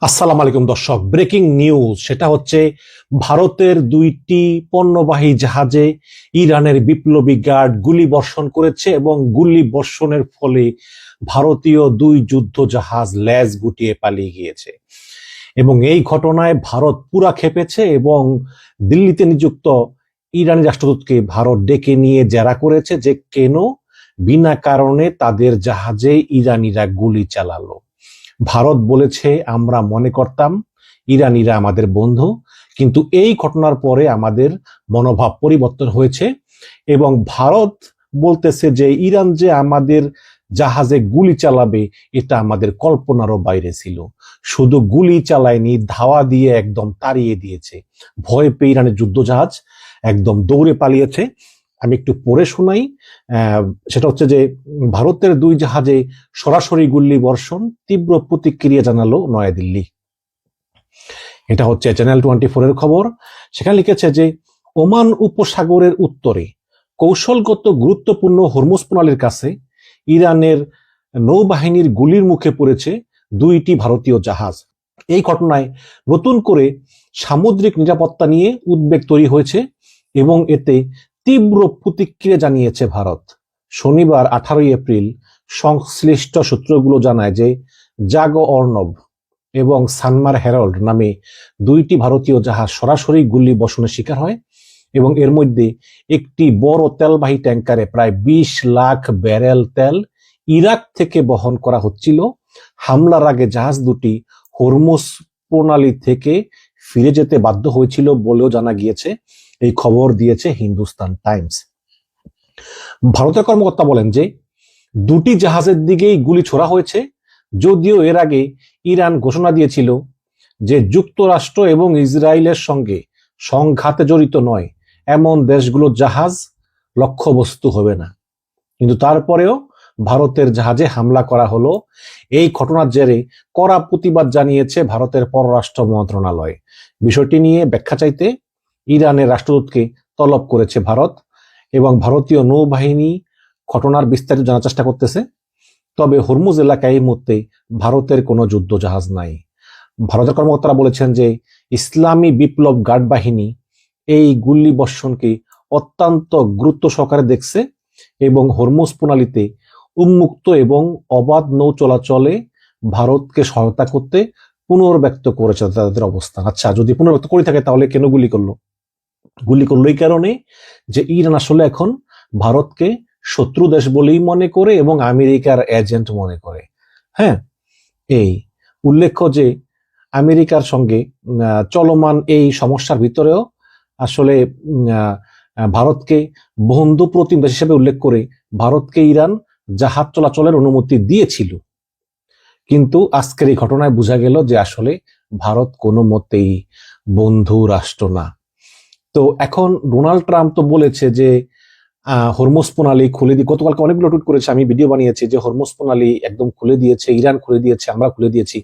আসসালামু আলাইকুম দর্শক, ব্রেকিং নিউজ সেটা হচ্ছে ভারতের দুইটি পণ্যবাহী জাহাজে ইরানের বিপ্লবী গার্ড গুলি বর্ষণ করেছে এবং গুলি বর্ষণের ফলে ভারতীয় দুই যুদ্ধ জাহাজ লেজ গুটিয়ে পালিয়ে গিয়েছে। এবং এই ঘটনায় ভারত পুরা খেপেছে এবং দিল্লিতে নিযুক্ত ইরানি রাষ্ট্রদূতকে ভারত ডেকে নিয়ে জেরা করেছে যে কেন বিনা কারণে তাদের জাহাজে ইরানিরা গুলি চালালো। ভারত বলেছে, আমরা মনে করতাম ইরানিরা আমাদের বন্ধু, কিন্তু এই ঘটনার পরে আমাদের মনোভাব পরিবর্তন হয়েছে। এবং ভারত বলতেছে যে ইরান যে আমাদের জাহাজে গুলি চালাবে এটা আমাদের কল্পনারও বাইরে ছিল। শুধু গুলি চালায়নি, ধাওয়া দিয়ে একদম তাড়িয়ে দিয়েছে। ভয় পেয়ে ইরানের যুদ্ধ জাহাজ একদম দৌড়ে পালিয়েছে। আমি একটু পড়ে শোনাই। সেটা হচ্ছে যে ভারতের দুই জাহাজে সরাসরি গুলি বর্ষণ, তীব্র প্রতিক্রিয়া জানালো নয়াদিল্লি। এটা হচ্ছে চ্যানেল 24 এর খবর। সেখানে লিখেছে যে ওমান উপসাগরের উত্তরে কৌশলগত গুরুত্বপূর্ণ হরমুজ প্রণালীর কাছে ইরানের নৌবাহিনীর গুলির মুখে পড়েছে দুইটি ভারতীয় জাহাজ। এই ঘটনায় নতুন করে সামুদ্রিক নিরাপত্তা নিয়ে উদ্বেগ তৈরি হয়েছে এবং এতে তীব্র প্রতিক্রিয়া জানিয়েছে ভারত। শনিবার 18 এপ্রিল সংশ্লিষ্ট সূত্রগুলো জানায় যে জাগো অর্ণব এবং সানমার হেরাল্ড নামে দুইটি ভারতীয় জাহাজ সরাসরি গুলি বর্ষণের শিকার হয় এবং এর মধ্যে একটি বড় তেলবাহী ট্যাঙ্কারে প্রায় 20 লাখ ব্যারেল তেল ইরাক থেকে বহন করা হচ্ছিল। হামলার আগে জাহাজ দুটি হরমুজ প্রণালী থেকে ফিরে যেতে বাধ্য হয়েছিল বলেও জানা গিয়েছে। এই খবর দিয়েছে হিন্দুস্তান টাইমস। ভারতের কর্মকর্তা বলেন যে দুটি জাহাজের দিকেই গুলি ছোড়া হয়েছে, যদিও এর আগে ইরান ঘোষণা দিয়েছিল যে যুক্তরাষ্ট্র এবং ইসরায়েলের সঙ্গে সংঘাতে জড়িত নয় এমন দেশগুলোর জাহাজ লক্ষ্যবস্তু হবে না। কিন্তু তারপরেও ভারতের জাহাজে হামলা করা হলো। এই ঘটনার জেরে কড়া প্রতিবাদ জানিয়েছে ভারতের পররাষ্ট্র মন্ত্রণালয়। বিষয়টি নিয়ে ব্যাখ্যা চাইতে ইরানের রাষ্ট্রদূতকে তলব করেছে ভারত এবং ভারতীয় নৌবাহিনী ঘটনার বিস্তারিত জানার চেষ্টা করতেছে। তবে হরমুজ এলাকায় এই মুহূর্তে ভারতের কোনো যুদ্ধ জাহাজ নাই। ভারতের কর্মকর্তারা বলেছেন যে ইসলামী বিপ্লব গার্ড বাহিনী এই গুলি বর্ষণকে অত্যন্ত গুরুত্ব সহকারে দেখছে এবং হরমুজ প্রণালীতে উন্মুক্ত এবং অবাধ নৌ চলাচলে ভারতকে সহায়তা করতে পুনর্ব্যক্ত করেছে তাদের অবস্থান। আচ্ছা, যদি পুনর্ব্যক্ত করে থাকে তাহলে কেন গুলি করলো? গুলি করলো এই কারণে যে ইরান আসলে এখন ভারতকে শত্রু দেশ বলেই মনে করে এবং আমেরিকার এজেন্ট মনে করে। হ্যাঁ, এই উল্লেখ্য যে আমেরিকার সঙ্গে চলমান এই সমস্যার ভিতরেও আসলে ভারতকে বন্ধু প্রতিম দেশ হিসেবে উল্লেখ করে ভারতকে ইরান জাহাজ চলাচলের অনুমতি দিয়েছিল। কিন্তু আজকের এই ঘটনায় বোঝা গেল যে আসলে ভারত কোনো মতেই বন্ধু রাষ্ট্র না। তো এখন ডোনাল্ড ট্রাম্প তো বলেছে যে হরমুজ প্রণালী খুলে দিয়ে, গতকালকে অনেকগুলো টুইট করেছে, আমি ভিডিও বানিয়েছি যে হরমুজ প্রণালী একদম খুলে দিয়েছে, ইরান খুলে দিয়েছে, আমরা খুলে দিয়েছি।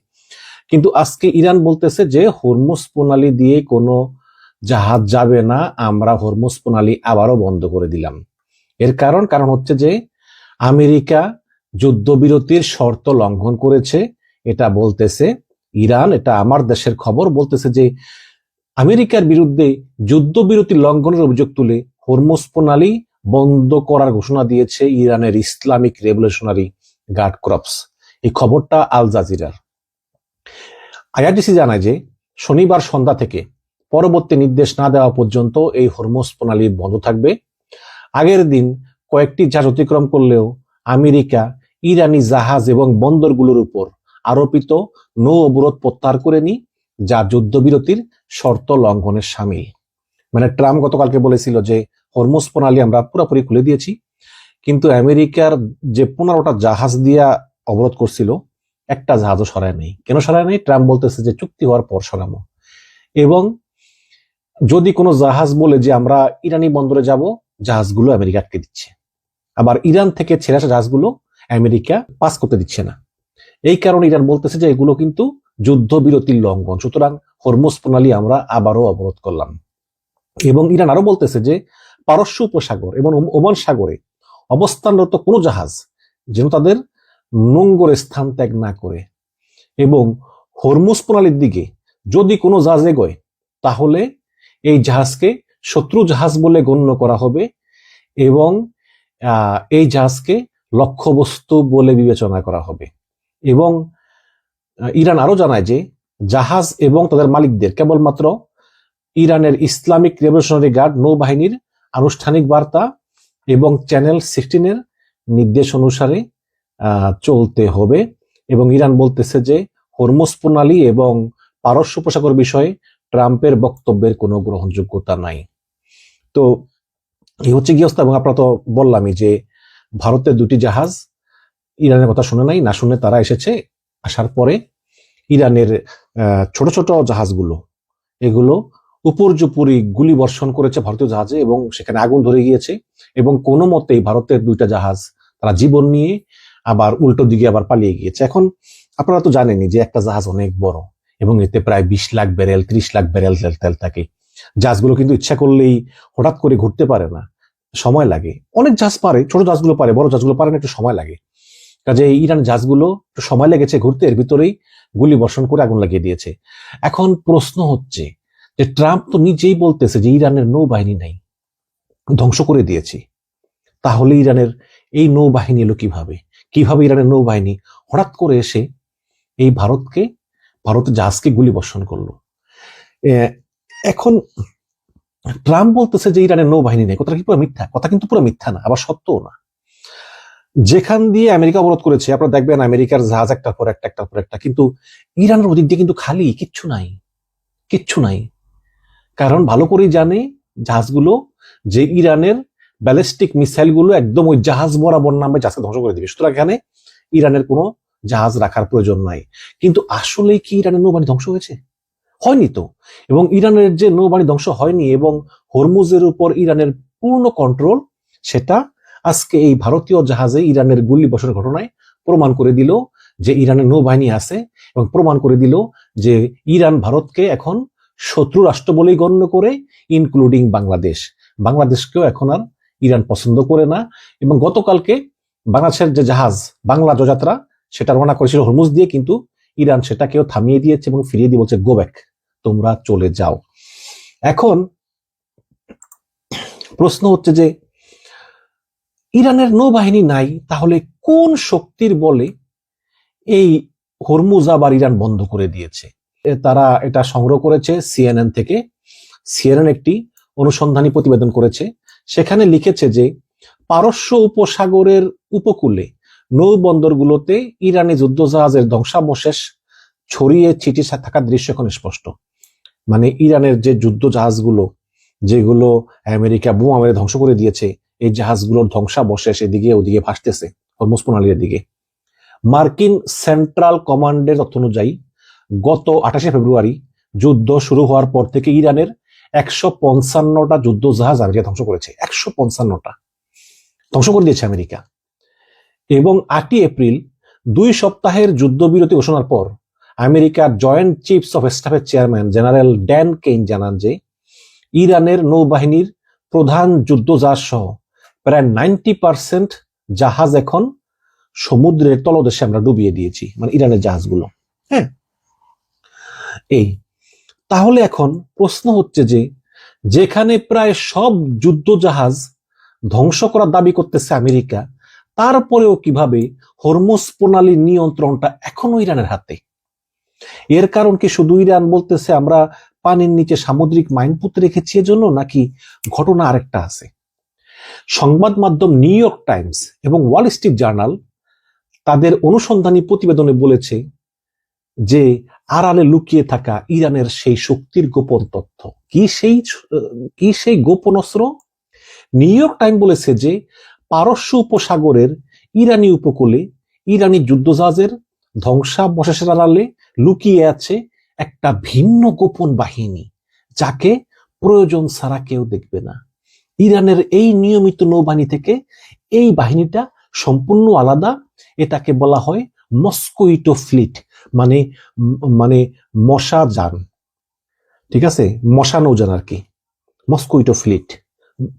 কিন্তু আজকে ইরান বলতেছে যে হরমুজ প্রণালী দিয়ে কোনো জাহাজ যাবে না, আমরা হরমুজ প্রণালী আবারও বন্ধ করে দিলাম। এর কারণ হচ্ছে যে আমেরিকা যুদ্ধবিরতির শর্ত লঙ্ঘন করেছে, এটা বলতেছে ইরান। এটা আমার দেশের খবর, বলতেছে যে আমেরিকার বিরুদ্ধে যুদ্ধবিরতি লঙ্ঘনের অভিযোগ তুলে হরমুজ প্রণালী বন্ধ করার ঘোষণা দিয়েছে ইরানের ইসলামিক রেভলিউশনারি গার্ড কর্পস। এই খবরটা আল জাজিরার। আইআরটিসি জানায় যে শনিবার সন্ধ্যা থেকে পরবর্তী নির্দেশ না দেওয়া পর্যন্ত এই হরমুজ প্রণালী বন্ধ থাকবে। আগের দিন কয়েকটি জাহাজ অতিক্রম করলেও আমেরিকা ইরানি জাহাজ এবং বন্দরগুলোর উপর আরোপিত নৌ অবরোধ প্রত্যাহার করেনি, যা যুদ্ধবিরতির শর্ত লঙ্ঘনের সামিল। মানে ট্রাম্প গতকালকে বলেছিল যে হরমুজ প্রণালী আমরা পুরোপুরি খুলে দিয়েছি, কিন্তু আমেরিকার যে 15টা জাহাজ দিয়া অবরোধ করছিল একটা জাহাজও সরায় নেই। কেন সরায় নেই? ট্রাম্প বলতেছে যে চুক্তি হওয়ার পর সরাবো। এবং যদি কোনো জাহাজ বলে যে আমরা ইরানি বন্দরে যাব, জাহাজগুলো আমেরিকা আটকে দিচ্ছে। আবার ইরান থেকে ছেড়ে আসা জাহাজগুলো আমেরিকা পাস করতে দিচ্ছে না। এই কারণে ইরান বলতেছে যে এগুলো কিন্তু যুদ্ধবিরতির লঙ্ঘন, সুতরাং হরমুজ প্রণালী আমরা আবারও অবরোধ করলাম। এবং ইরান আরো বলতেছে যে পারস্য উপসাগর এবং ওমান সাগরে অবস্থানরত কোনো জাহাজ যেন তাদের নোঙ্গরে স্থান ত্যাগ না করে এবং হরমুজ প্রণালীর দিকে যদি কোনো জাহাজ এগোয় তাহলে এই জাহাজকে শত্রু জাহাজ বলে গণ্য করা হবে এবং এই জাহাজকে লক্ষ্যবস্তু বলে বিবেচনা করা হবে। এবং ইরান আরো জানায় যে জাহাজ এবং তাদের মালিকদের কেবলমাত্র ইরানের ইসলামিক রেভলিউশনারি গার্ড নৌবাহিনীর আনুষ্ঠানিক বার্তা এবং চ্যানেল 16 নির্দেশ অনুসারে চলতে হবে। এবং ইরান বলতেছে যে হরমুজ প্রণালী এবং পারস্য উপসাগর বিষয়ে ট্রাম্পের বক্তব্যের কোনো গ্রহণযোগ্যতা নাই। তো এই হচ্ছে কি অবস্থা। এবং আপনারা তো বললামই যে ভারতের দুটি জাহাজ ইরানের কথা শুনে নাই, না শুনে তারা এসেছে। আসার পরে ইরানের ছোট ছোট জাহাজগুলো এগুলো উপর্যুপরি গুলি বর্ষণ করেছে ভারতীয় জাহাজে এবং সেখানে আগুন ধরে গিয়েছে। এবং কোনো মতেই ভারতের দুইটা জাহাজ তারা জীবন নিয়ে আবার উল্টো দিকে আবার পালিয়ে গিয়েছে। এখন আপনারা তো জানেনই যে একটা জাহাজ অনেক বড় এবং এতে প্রায় 20 লাখ ব্যারেল 30 লাখ ব্যারেল তেল থাকে। জাহাজগুলো কিন্তু ইচ্ছা করলেই হঠাৎ করে ঘুরতে পারে না, সময় লাগে। অনেক জাহাজ পারে, ছোট জাহাজগুলো পারে, বড় জাহাজগুলো পারে না, একটু সময় লাগে। কাজে ইরান জাহাজগুলো একটু সময় লেগেছে ঘুরতে, এর ভিতরেই গুলি বর্ষণ করে আগুন লাগিয়ে দিয়েছে। এখন প্রশ্ন হচ্ছে যে ট্রাম্প তো নিজেই বলতেছে যে ইরানের নৌবাহিনী নাই, ধ্বংস করে দিয়েছে। তাহলে ইরানের এই নৌবাহিনী এলো কিভাবে? কিভাবে ইরানের নৌবাহিনী হঠাৎ করে এসে এই ভারতের জাহাজকে গুলি বর্ষণ করলো? এখন ট্রাম্প বলতেছে যে ইরানের নৌবাহিনী নেই, কথাটা কি পুরো মিথ্যা? কথা কিন্তু পুরো মিথ্যা না, আবার সত্যও না। যেখান দিয়ে আমেরিকা অবরোধ করেছে আপনারা দেখবেন আমেরিকার জাহাজ একটার পর একটা, কিন্তু ইরানের ওদিক দিয়ে কিন্তু খালি, কিচ্ছু নাই। কারণ ভালো করেই জানে জাহাজগুলো যে ইরানের ব্যালিস্টিক মিসাইল গুলো একদম ওই জাহাজ বরাবর নামে জাহাজকে ধ্বংস করে দিবে। সুতরাং এখানে ইরানের কোনো জাহাজ রাখার প্রয়োজন নাই। কিন্তু আসলে কি ইরানের নৌবাহিনী ধ্বংস হয়েছে? হয়নি তো। এবং ইরানের যে নৌবাহিনী ধ্বংস হয়নি এবং হরমুজের উপর ইরানের পূর্ণ কন্ট্রোল, সেটা আজকে এই ভারতীয় জাহাজে ইরানের গুলি বর্ষণের ঘটনায় প্রমাণ করে দিল যে ইরানের নৌবাহিনী আছে এবং প্রমাণ করে দিল যে ইরান ভারতকে এখন শত্রু রাষ্ট্র বলেই গণ্য করে, ইনক্লুডিং বাংলাদেশকেও এখন আর ইরান পছন্দ করে না। এবং গতকালকে বাংলাদেশের যে জাহাজ বাংলা জয়যাত্রা সেটা রওনা করেছিল হরমুজ দিয়ে, কিন্তু ইরান সেটাকেও থামিয়ে দিয়েছে এবং ফিরিয়ে দিয়ে বলছে গো ব্যাক, তোমরা চলে যাও। এখন প্রশ্ন হচ্ছে যে ইরানের নৌবাহিনী নাই, তাহলে কোন শক্তির বলে এই হরমুজ আবার ইরান বন্ধ করে দিয়েছে? তারা এটা সংগ্রহ করেছে সিএনএন থেকে। সিএনএন একটি অনুসন্ধানী প্রতিবেদন করেছে, সেখানে লিখেছে যে পারস্য উপসাগরের উপকূলে নৌবন্দরগুলোতে ইরানি যুদ্ধজাহাজের ধ্বংসাবশেষ ছড়িয়ে ছিটিয়ে থাকার দৃশ্য এখন স্পষ্ট। মানে ইরানের যে যুদ্ধ জাহাজগুলো যেগুলো আমেরিকা বোমা মেরে ধ্বংস করে দিয়েছে, এই জাহাজগুলোর ধ্বংসাবশেষ এদিকে ওদিকে ভাসতেছে হরমুজ প্রণালীর দিকে। মার্কিন সেন্ট্রাল কমান্ডের তথ্য অনুযায়ী গত 28 ফেব্রুয়ারি যুদ্ধ শুরু হওয়ার পর থেকে ইরানের 155টা যুদ্ধ জাহাজ আমেরিকা ধ্বংস করেছে। 155টা ধ্বংস করে দিয়েছে আমেরিকা। এবং 8 এপ্রিল 2 সপ্তাহের যুদ্ধবিরতি ঘোষণার পর আমেরিকার জয়েন্ট চিফস অফ স্টাফের চেয়ারম্যান জেনারেল ড্যান কেইন জানান যে ইরানের নৌবাহিনীর প্রধান যুদ্ধ জাহাজ সহ প্রায় 90% জাহাজ এখন সমুদ্রের তলদেশে আমরা ডুবিয়ে দিয়েছি, মানে ইরানের জাহাজগুলো। হ্যাঁ, এই তাহলে এখন প্রশ্ন হচ্ছে যে যেখানে প্রায় সব যুদ্ধ জাহাজ ধ্বংস করার দাবি করতেছে আমেরিকা, তারপরেও কিভাবে হরমুজ প্রণালীর নিয়ন্ত্রণটা এখনো ইরানের হাতে? এর কারণ কি শুধু ইরান বলতেছে আমরা পানির নিচে সামুদ্রিক মাইন পুঁতে রেখেছি এজন্য, নাকি ঘটনা আরেকটা আছে? সংবাদ মাধ্যম নিউ ইয়র্ক টাইমস এবং ওয়াল স্ট্রিট জার্নাল তাদের অনুসন্ধানী প্রতিবেদনে বলেছে যে আড়ালে লুকিয়ে থাকা ইরানের সেই শক্তির গোপন তথ্য কি সেই গোপন অস্ত্র? নিউ ইয়র্ক টাইম বলেছে যে পারস্য উপসাগরের ইরানি উপকূলে ইরানি যুদ্ধজাহাজের ধ্বংসাবশেষের আড়ালে লুকিয়ে আছে একটা ভিন্ন গোপন বাহিনী, যাকে প্রয়োজন ছাড়া কেউ দেখবে না। ইরানের এই নিয়মিত নৌবাহিনী থেকে এই বাহিনীটা সম্পূর্ণ আলাদা। এটাকে বলা হয় মস্কুইটো ফ্লিট, মানে মশা যান, ঠিক আছে, মশা নৌযান আর কি, মস্কুইটো ফ্লিট।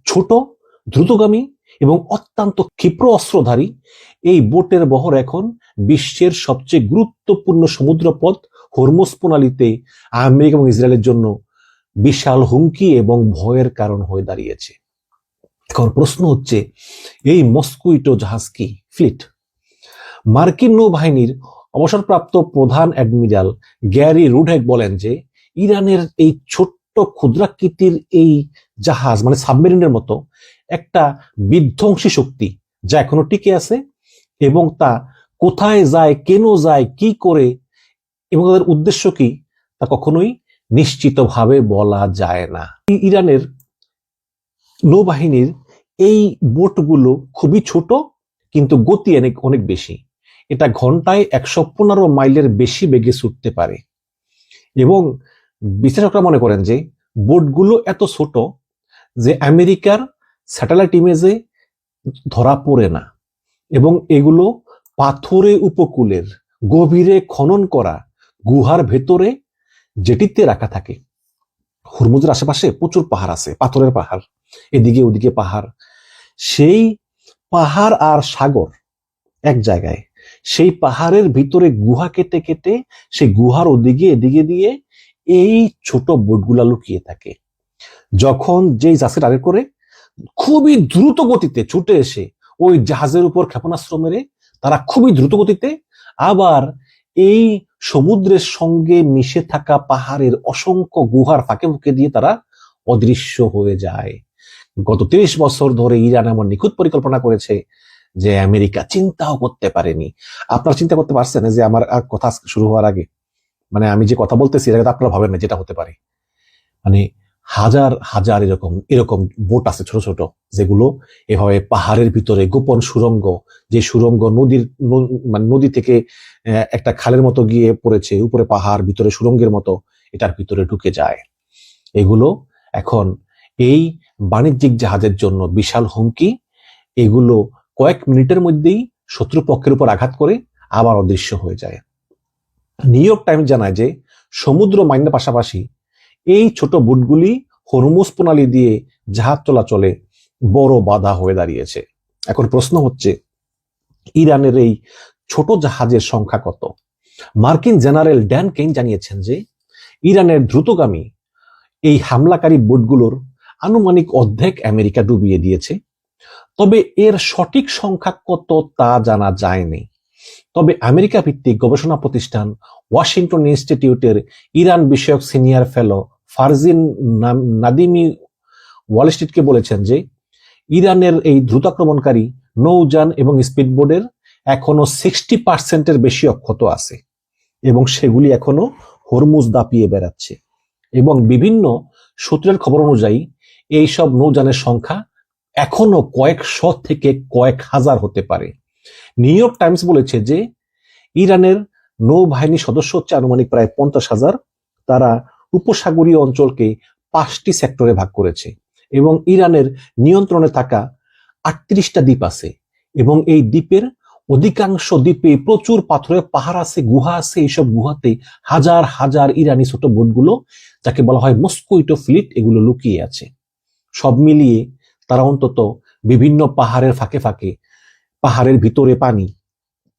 ছোট, দ্রুতগামী এবং অত্যন্ত ক্ষিপ্র অস্ত্রধারী এই বোটের বহর এখন বিশ্বের সবচেয়ে গুরুত্বপূর্ণ সমুদ্রপথ হরমুজ প্রণালীতে আমেরিকা এবং ইসরায়েলের জন্য বিশাল হুমকি এবং ভয়ের কারণ হয়ে দাঁড়িয়েছে। এখন প্রশ্ন হচ্ছে, এই মস্কুইটো জাহাজ কি ফ্লিট? মার্কিন নৌবাহিনীর অবসরপ্রাপ্ত প্রধান অ্যাডমিরাল গ্যারি রুডহেক বলেন যে ইরানের এই ছোট্ট ক্ষুদ্রাকৃতির এই জাহাজ মানে সাবমেরিনের মতো একটা বিধ্বংসী শক্তি যা এখনো টিকে আছে, এবং তা কোথায় যায়, কেন যায়, কি করে এবং তাদের উদ্দেশ্য কি তা কখনোই নিশ্চিতভাবে বলা যায় না। ইরানের নৌবাহিনীর এই বোটগুলো খুবই ছোট কিন্তু গতি অনেক অনেক বেশি। এটা ঘন্টায় 115 মাইলের বেশি বেগে ছুটতে পারে এবং বিশ্লেষকরা মনে করেন যে বোটগুলো এত ছোট যে আমেরিকার স্যাটেলাইট ইমেজে ধরা পড়ে না, এবং এগুলো পাথুরে উপকূলের গভীরে খনন করা গুহার ভেতরে জেটিতে রাখা থাকে। হরমুজের আশেপাশে প্রচুর পাহাড় আছে, পাথরের পাহাড়, এদিকে ওদিকে পাহাড়। সেই পাহাড় আর সাগর এক জায়গায়, সেই পাহাড়ের ভিতরে গুহা কেটে কেটে সেই গুহার ওদিকে এদিকে দিয়ে এই ছোট বোটগুলা লুকিয়ে থাকে। যখন যেই জাহাজে টার্গেট করে খুবই দ্রুত গতিতে ছুটে এসে ওই জাহাজের উপর ক্ষেপণাস্ত্র মেরে তারা খুবই দ্রুত গতিতে আবার এই সমুদ্রের সঙ্গে মিশে থাকা পাহাড়ের অসংখ্য গুহার ফাঁকে ফুঁকে দিয়ে তারা অদৃশ্য হয়ে যায়। গত 30 বছর ধরে ইরান এমন নিখুঁত পরিকল্পনা করেছে যে আমেরিকা চিন্তাও করতে পারেনি। আপনারা চিন্তা করতে পারছেন যে আমার কথা শুরু হওয়ার আগে মানে আমি যে কথা বলতেছি এটা আপনারা ভাবেন না যেটা হতে পারে। মানে হাজার হাজার এরকম এরকম বোট আছে ছোট ছোট, যেগুলো এভাবে পাহাড়ের ভিতরে গোপন সুড়ঙ্গ, যে সুড়ঙ্গ নদীর মানে নদী থেকে একটা খালের মতো গিয়ে পড়েছে, উপরে পাহাড়, ভিতরে সুড়ঙ্গের মতো, এটার ভিতরে ঢুকে যায়। এগুলো এখন এই বাণিজ্যিক জাহাজের জন্য বিশাল হুমকি। এগুলো কয়েক মিনিটের মধ্যেই শত্রুপক্ষের উপর আঘাত করে আবার অদৃশ্য হয়ে যায়। নিউ ইয়র্ক টাইমস জানায় যে সমুদ্র মাইনের পাশাপাশি এই ছোট বোটগুলি হরমুজ প্রণালী দিয়ে জাহাজ চলাচলে বড় বাধা হয়ে দাঁড়িয়েছে। এখন প্রশ্ন হচ্ছে, ইরানের এই ছোট জাহাজের সংখ্যা কত? মার্কিন জেনারেল ড্যান কেইন জানিয়েছেন যে ইরানের দ্রুতগামী এই হামলাকারী বোটগুলোর আনুমানিক অর্ধেক আমেরিকা ডুবিয়ে দিয়েছে। তবে এর সঠিক সংখ্যা কত তা জানা যায়নি। তবে আমেরিকা ভিত্তিক গবেষণা প্রতিষ্ঠান ওয়াশিংটন ইনস্টিটিউটের ইরান বিষয়ক সিনিয়র ফেলো ফারজিন নাদিমি ওয়াল স্ট্রিটকে বলেছেন যে ইরানের এই দ্রুতাক্রমণকারী নৌযান এবং স্পিডবোটের এখনো 60% বেশি অক্ষত আছে এবং সেগুলি এখনো হরমুজ দাপিয়ে বেড়াচ্ছে। এবং বিভিন্ন সূত্রের খবর অনুযায়ী এইসব নৌযানের সংখ্যা এখনো কয়েকশো থেকে কয়েক হাজার হতে পারে। নিউ ইয়র্ক টাইমস বলেছে যে ইরানের নৌবাহিনী সদস্য হচ্ছে আনুমানিক প্রায় 50,000। তারা উপসাগরীয় অঞ্চলকে 5টি সেক্টরে ভাগ করেছে এবং ইরানের নিয়ন্ত্রণে থাকা 38টা দ্বীপ আছে এবং এই দ্বীপের অধিকাংশ দ্বীপে প্রচুর পাথরের পাহাড় আছে, গুহা আছে। এইসব গুহাতে হাজার হাজার ইরানি ছোট বোটগুলো, যাকে বলা হয় মস্কুইটো ফ্লিট, এগুলো লুকিয়ে আছে। সব মিলিয়ে তারা অন্তত বিভিন্ন পাহাড়ের ফাঁকে ফাঁকে, পাহাড়ের ভিতরে পানি,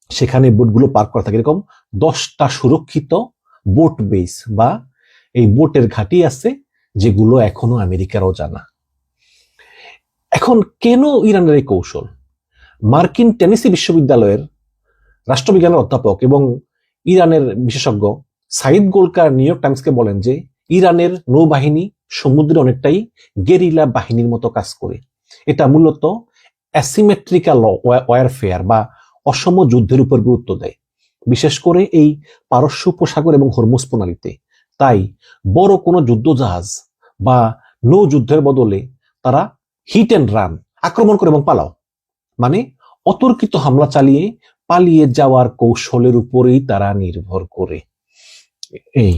সেখানে বোটগুলো পার্ক করা থাকে। এরকম 10টা সুরক্ষিত বোট বেস বা এই বোটের ঘাঁটি আছে, যেগুলো এখনো আমেরিকার অজানা। এখন কেন ইরানের এই কৌশল? মার্কিন টেনেসি বিশ্ববিদ্যালয়ের রাষ্ট্রবিজ্ঞানের অধ্যাপক এবং ইরানের বিশেষজ্ঞ সাইদ গোলকার নিউ ইয়র্ক টাইমসকে বলেন যে ইরানের নৌবাহিনী সমুদ্রে অনেকটাই গেরিলা বাহিনীর মতো কাজ করে। এটা মূলত অ্যাসিমেট্রিক্যাল ওয়ারফেয়ার বা অসম যুদ্ধের উপর গুরুত্ব দেয়, বিশেষ করে এই পারস্য উপসাগর এবং হরমুজ প্রণালীতে। তাই বড় কোনো যুদ্ধজাহাজ বা নৌ যুদ্ধের বদলে তারা হিট অ্যান্ড রান, আক্রমণ করে এবং পালাও, মানে অতর্কিত হামলা চালিয়ে পালিয়ে যাওয়ার কৌশলের উপরেই তারা নির্ভর করে। এই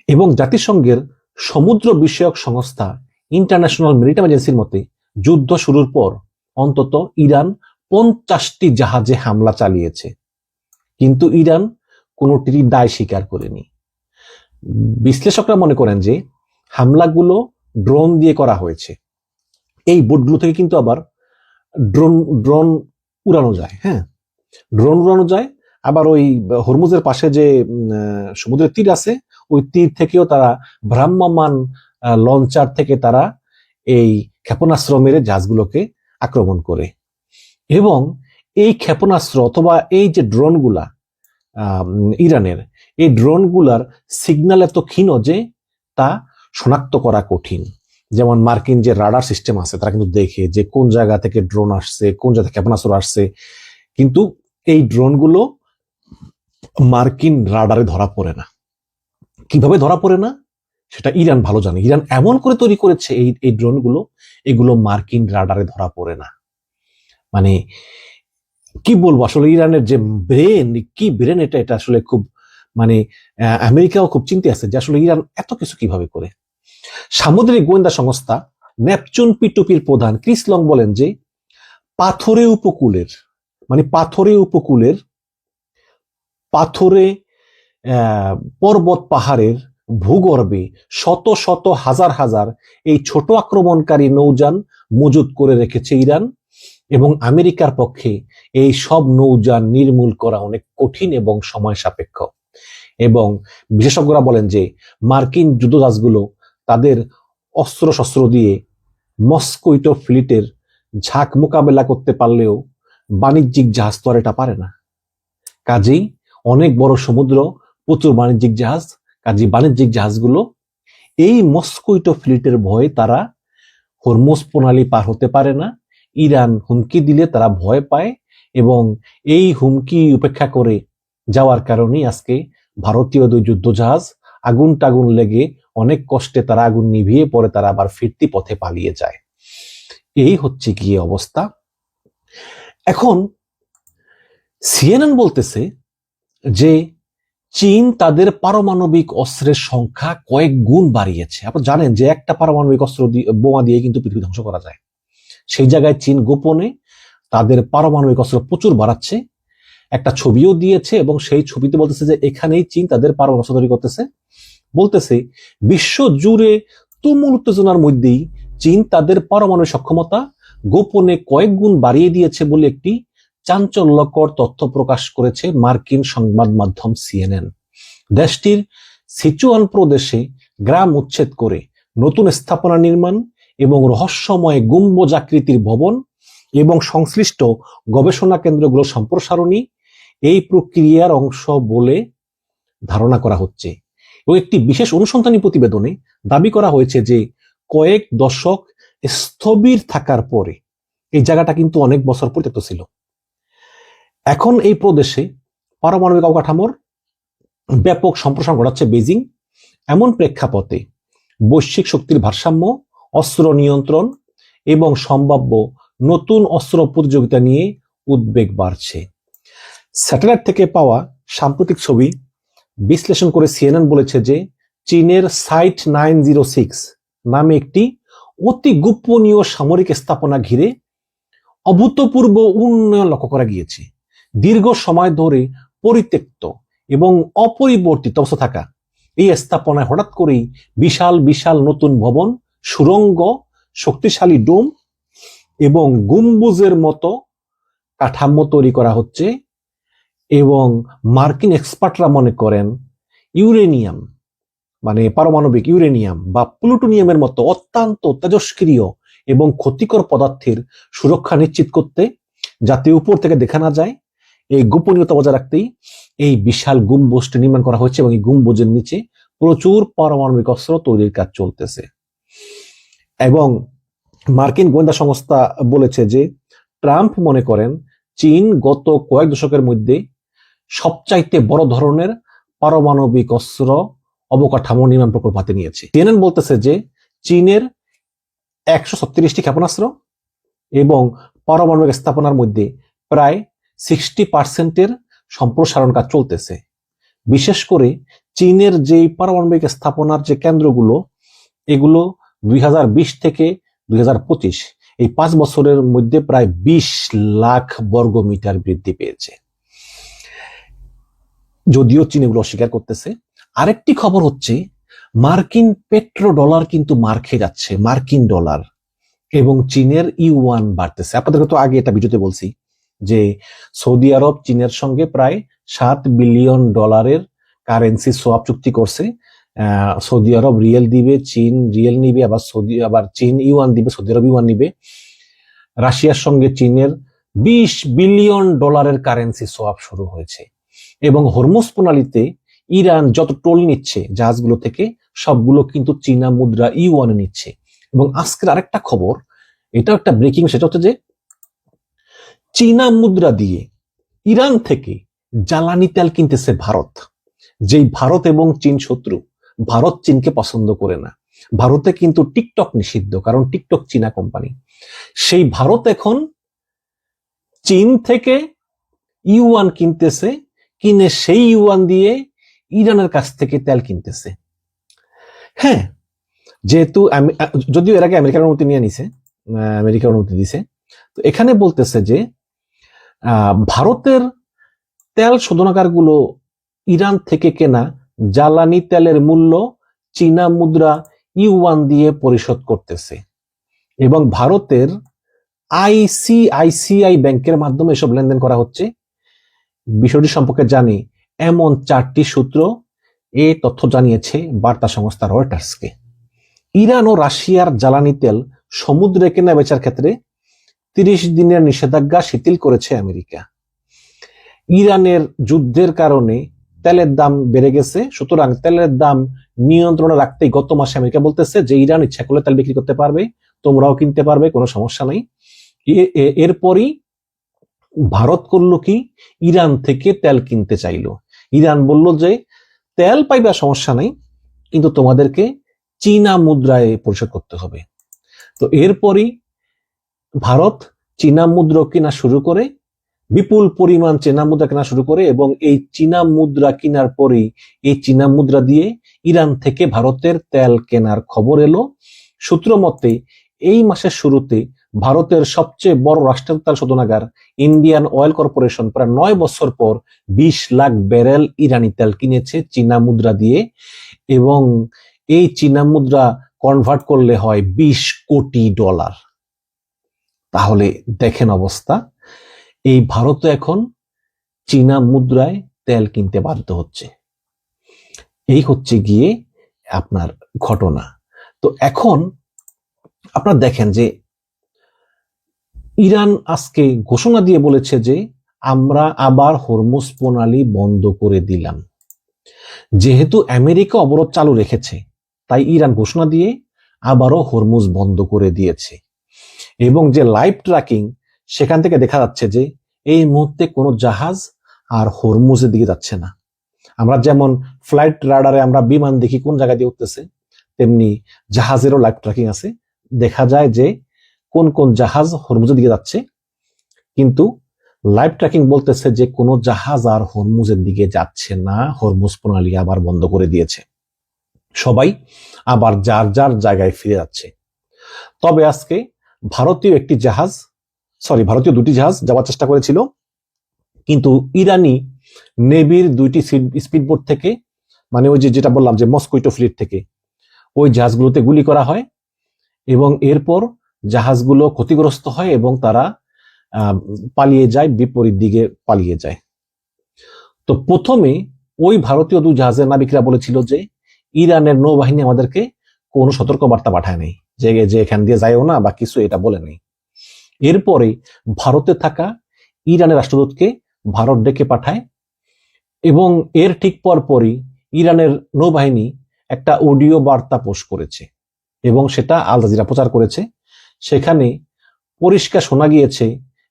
এবং জাতিসংঘের সমুদ্র বিষয়ক সংস্থা ইন্টারন্যাশনাল মেরিটাইম এজেন্সির মতে যুদ্ধ শুরুর পর অন্তত ইরান 50টি জাহাজে হামলা চালিয়েছে, কিন্তু ইরান কোনোটিরই দায় স্বীকার করেনি। বিশ্লেষকরা মনে করেন যে হামলাগুলো ড্রোন দিয়ে করা হয়েছে। এই বোটগুলো থেকে কিন্তু আবার ড্রোন উড়ানো যায়। হ্যাঁ, ড্রোন উড়ানো যায়, আবার ওই হরমুজের পাশে যে সমুদ্রের তীর আছে, ওই তীর থেকেও তারা ভ্রাম্যমান লঞ্চার থেকে তারা এই ক্ষেপণাস্ত্র মেরে জাহাজগুলোকে আক্রমণ করে। এবং এই ক্ষেপণাস্ত্র অথবা এই যে ড্রোনগুলা ইরানের, এই ড্রোনগুলার সিগন্যাল এত ক্ষীণ যে তা শনাক্ত করা কঠিন। যেমন মার্কিন যে রাডার সিস্টেম আছে, তারা কিন্তু দেখে যে কোন জায়গা থেকে ড্রোন আসছে, কোন জায়গা থেকে ক্ষেপণাস্ত্র আসছে, কিন্তু এই ড্রোনগুলো মার্কিন রাডারে ধরা পড়ে না। কিভাবে ধরা পড়ে না সেটা ইরান ভালো জানে। ইরান এমন করে তৈরি করেছে এই ড্রোনগুলো, এগুলো মার্কিন রাডারে ধরা পড়ে না। মানে কি বলবো, আসলে ইরানের যে ব্রেন, কি ব্রেন এটা আসলে খুব, মানে আমেরিকাও খুব চিন্তা আছে যে আসলে ইরান এত কিছু কিভাবে করে। সামুদ্রিক গোয়েন্দা সংস্থা নেপচুন P2Pর প্রধান ক্রিস লং বলেন যে পাথরে উপকূলের পাথরে পর্বত পাহাড়ের ভূগর্ভে শত শত হাজার হাজার এই ছোট আক্রমণকারী নৌযান মজুত করে রেখেছে ইরান, এবং আমেরিকার পক্ষে এই সব নৌযান নির্মূল করা অনেক কঠিন এবং সময় সাপেক্ষ। এবং বিশেষজ্ঞরা বলেন যে মার্কিন যুদ্ধজাহাজগুলো তাদের অস্ত্র শস্ত্র দিয়ে মস্কোইটো ফ্লিটের ঝাঁক মোকাবেলা করতে পারলেও বাণিজ্যিক জাহাজ তো আর এটা পারে না। কাজেই অনেক বড় সমুদ্র, প্রচুর বাণিজ্যিক জাহাজ, কাজেই বাণিজ্যিক জাহাজগুলো এই মস্কোইটো ফ্লিটের ভয়ে তারা হরমুজ প্রণালী পার হতে পারে না। ইরান হুমকি দিলে তারা ভয় পায়, এবং এই হুমকি উপেক্ষা করে যাওয়ার কারণেই আজকে ভারতীয় দুই যুদ্ধজাহাজ আগুন টাগুন লেগে অনেক কষ্টে তারা আগুন নিভিয়ে পরে তারা আবার ফিরতি পথে পালিয়ে যায়। এই হচ্ছে গিয়ে অবস্থা। এখন সিএনএন বলতেছে যে চীন তাদের পারমাণবিক অস্ত্রের সংখ্যা কয়েক গুণ বাড়িয়েছে। আপনারা জানেন যে একটা পারমাণবিক অস্ত্র বোমা দিয়ে কিন্তু পৃথিবী ধ্বংস করা যায়। সেই জায়গায় চীন গোপনে তাদের পারমাণবিক অস্ত্র প্রচুর বাড়াচ্ছে, একটা ছবিও দিয়েছে, এবং সেই ছবিতে বলতেছে যে এখানেই চীন তাদের পারমাণবিক অস্ত্র তৈরি করতেছে। বলতেছে বিশ্ব জুড়ে তুমুল উত্তেজনার মধ্যেই চীন তাদের পারমাণবিক সক্ষমতা গোপনে কয়েক গুণ বাড়িয়ে দিয়েছে বলে একটি চাঞ্চল্যকর তথ্য প্রকাশ করেছে মার্কিন সংবাদ মাধ্যম সিএনএন। দেশটির সিচুয়ান প্রদেশে গ্রাম উচ্ছেদ করে নতুন স্থাপনা নির্মাণ এবং রহস্যময় গম্বুজাকৃতির ভবন এবং সংশ্লিষ্ট গবেষণা কেন্দ্রগুলো সম্প্রসারণই এই প্রক্রিয়ার অংশ বলে ধারণা করা হচ্ছে। ও একটি বিশেষ অনুসন্ধানী প্রতিবেদনে দাবি করা হয়েছে যে কয়েক দশক স্থবির থাকার পরে এই জায়গাটা কিন্তু অনেক বছর পরিত্যক্ত ছিল। এখন এই প্রদেশে পারমাণবিক অবকাঠামোর ব্যাপক সম্প্রসারণ ঘটাচ্ছে বেজিং। এমন প্রেক্ষাপটে বৈশ্বিক শক্তির ভারসাম্য, অস্ত্র নিয়ন্ত্রণ এবং সম্ভাব্য নতুন অস্ত্র প্রতিযোগিতা নিয়ে উদ্বেগ বাড়ছে। স্যাটেলাইট থেকে পাওয়া সাম্প্রতিক ছবি বিশ্লেষণ করে সিএনএন বলেছে যে চীনের সাইট 906 নামে একটি অতি গোপনীয় সামরিক স্থাপনা ঘিরে অভূতপূর্ব উন্নয়ন লক্ষ্য করা গিয়েছে। দীর্ঘ সময় ধরে পরিত্যক্ত এবং অপরিবর্তিত অবস্থা থাকা এই স্থাপনায় হঠাৎ করেই বিশাল বিশাল নতুন ভবন, সুড়ঙ্গ, শক্তিশালী ডোম এবং গম্বুজের মতো কাঠামো তৈরি করা হচ্ছে। এবং মার্কিন এক্সপার্টরা মনে করেন ইউরেনিয়াম, মানে পারমাণবিক ইউরেনিয়াম বা প্লুটোনিয়ামের মতো অত্যন্ত তেজস্ক্রিয় এবং ক্ষতিকর পদার্থের সুরক্ষা নিশ্চিত করতে, যাতে উপর থেকে দেখা না যায়, এই গোপনীয়তা বজায় রাখতেই এই বিশাল গম্বুজটি নির্মাণ করা হয়েছে, এবং এই গম্বুজের নিচে প্রচুর পারমাণবিক অস্ত্র তৈরির কাজ চলতেছে। এবং মার্কিন গোয়েন্দা সংস্থা বলেছে যে ট্রাম্প মনে করেন চীন গত কয়েক দশকের মধ্যে সবচাইতে বড় ধরনের পারমাণবিক অস্ত্র অবকাঠামো নির্মাণ প্রকল্প হাতে নিয়েছে। সিএনএন বলতেছে যে চীনের 136টি ক্ষেপণাস্ত্র এবং পারমাণবিক স্থাপনার মধ্যে প্রায় 60% সম্প্রসারণ কাজ চলতেছে। বিশেষ করে চীনের যে পারমাণবিক স্থাপনার যে কেন্দ্রগুলো, এগুলো 2020 থেকে 2025 এই 5 বছরের মধ্যে প্রায় 20 লাখ বর্গমিটার বৃদ্ধি পেয়েছে, যদিও চীন এগুলো অস্বীকার করতেছে। আরেকটি খবর হচ্ছে মার্কিন পেট্রো ডলার কিন্তু মার খেয়ে যাচ্ছে, মার্কিন ডলার, এবং চীনের ইউয়ান বাড়তেছে। আপনাদেরকে তো আগে এটা ভিডিওতে বলছি যে সৌদি আরব চীনের সঙ্গে প্রায় $7 বিলিয়ন কারেন্সি সোয়াপ চুক্তি করছে। সৌদি আরব রিয়েল দিবে, চীন রিয়েল নিবে, আবার চীন ইউয়ান দিবে, সৌদি আরব ইউয়ান নিবে। রাশিয়ার সঙ্গে চীনের $20 বিলিয়ন কারেন্সি সোয়াপ শুরু হয়েছে। এবং হরমুজ প্রণালীতে ইরান যত টোল নিচ্ছে জাহাজগুলো থেকে সবগুলো কিন্তু চীনা মুদ্রা ইউয়ানে নিচ্ছে। এবং আজকের আরেকটা খবর, এটা একটা ব্রেকিং, সেটা হচ্ছে যে চীনা মুদ্রা দিয়ে ইরান থেকে জ্বালানি তেল কিনতেছে ভারত। যেই ভারত এবং চীন শত্রু, ভারত চীনকে পছন্দ করে না। ভারতে কিন্তু টিকটক নিষিদ্ধ, কারণ টিকটক চীনা কোম্পানি। সেই ভারত এখন চীন থেকে ইউয়ান কিনতেছে, কিনে সেই ইউয়ান দিয়ে ইরানের কাছ থেকে তেল কিনতেছে। হ্যাঁ, যেহেতু যদিও এর আগে আমেরিকার অনুমতি নিয়ে নিছে, আমেরিকার অনুমতি দিছে, তো এখানে বলতেছে যে ভারতের তেল শোধনাগারগুলো ইরান থেকে কেনা জ্বালানি তেলের মূল্য চীনা মুদ্রা ইউয়ান দিয়ে পরিশোধ করতেছে। এবং ভারতের আইসিআইসিআই ব্যাংকের মাধ্যমে এসব লেনদেন করা হচ্ছে। বিষয়টি সম্পর্কে জানি এমন 4টি সূত্র এই তথ্য জানিয়েছে বার্তা সংস্থা রয়টার্সকে। ইরান ও রাশিয়ার জ্বালানি তেল সমুদ্রে কেনা বেচার ক্ষেত্রে 30 দিনের নিষেধাজ্ঞা শিথিল করেছে আমেরিকা। ইরানের যুদ্ধের কারণে তেলের দাম বেড়ে গেছে, সুতরাং তেলের দাম নিয়ন্ত্রণে রাখতেই গত মাসে আমেরিকা বলতেছে যে ইরান ইচ্ছা করলে তেল বিক্রি করতে পারবে, তোমরাও কিনতে পারবে, কোনো সমস্যা নেই। এরপরই ভারত করলো কি, ইরান থেকে তেল কিনতে চাইলো। ইরান বলল যে তেল পাইবা সমস্যা নাই, কিন্তু তোমাদেরকে চীনা মুদ্রায় পরিশোধ করতে হবে। তো এরপরই ভারত চীনা মুদ্রা কেনা শুরু করে, বিপুল পরিমাণ চীনা মুদ্রা কেনা শুরু করে, এবং এই চীনা মুদ্রা কেনার পরেই এই চীনা মুদ্রা দিয়ে ইরান থেকে ভারতের তেল কেনার খবর এলো। সূত্র মতে এই মাসের শুরুতে ভারতের সবচেয়ে বড় রাষ্ট্রের তেল শোধনাগার ইন্ডিয়ান অয়েল কর্পোরেশন প্রায় 9 বছর পর 20 লাখ ব্যারেল ইরানি তেল কিনেছে চীনা মুদ্রা দিয়ে। এবং এই চীনা মুদ্রা কনভার্ট করলে হয় $20 কোটি। তাহলে দেখেন অবস্থা, এই ভারত এখন চীনা মুদ্রায় তেল কিনতে বাধ্য হচ্ছে। এই হচ্ছে গিয়ে আপনার ঘটনা। তো এখন আপনারা দেখেন যে ইরান আজকে ঘোষণা দিয়ে বলেছে যে আমরা আবার হরমুজ প্রণালী বন্ধ করে দিলাম। যেহেতু আমেরিকা অবরোধ চালু রেখেছে, তাই ইরান ঘোষণা দিয়ে আবারও হরমুজ বন্ধ করে দিয়েছে। এবং যে লাইভ ট্র্যাকিং, সেখান থেকে দেখা যাচ্ছে যে এই মুহূর্তে কোনো জাহাজ আর হরমুজের দিকে যাচ্ছে না। আমরা যেমন ফ্লাইট রাডারে আমরা বিমান দেখি কোন জায়গা দিয়ে উঠতেছে, তেমনি জাহাজেরও লাইভ ট্র্যাকিং আছে। দেখা যায় যে কোন কোন জাহাজ হরমুজের দিকে যাচ্ছে, কিন্তু লাইভ ট্র্যাকিং বলতেছে যে কোনো জাহাজ আর হরমুজের দিকে যাচ্ছে না। হরমুজ প্রণালী আবার বন্ধ করে দিয়েছে, সবাই আবার যার যার জায়গায় ফিরে যাচ্ছে। তবে আজকে ভারতীয় দুটি জাহাজ যাওয়ার চেষ্টা করেছিল, কিন্তু ইরানি নেভির 2টি স্পিডবোট থেকে, মানে ওই যেটা বললাম যে মস্কুইটো ফ্লিট থেকে, ওই জাহাজগুলোতে গুলি করা হয় এবং এরপর জাহাজগুলো ক্ষতিগ্রস্ত হয় এবং তারা পালিয়ে যায়, বিপরীত দিকে পালিয়ে যায়। তো প্রথমে ওই ভারতীয় 2 জাহাজের নাবিকরা বলেছিল যে ইরানের নৌবাহিনী আমাদেরকে কোনো সতর্কবার্তা পাঠায় নেই, যে এখান দিয়ে যায়ও না বা কিছু, এটা বলে নেই। এরপরে ভারতে থাকা ইরানের রাষ্ট্রদূতকে ভারত ডেকে পাঠায় এবং এর ঠিক পরপরই ইরানের নৌবাহিনী একটা অডিও বার্তা পোস্ট করেছে এবং সেটা আল জাজিরা প্রচার করেছে। সেখানে পরিষ্কার শোনা গিয়েছে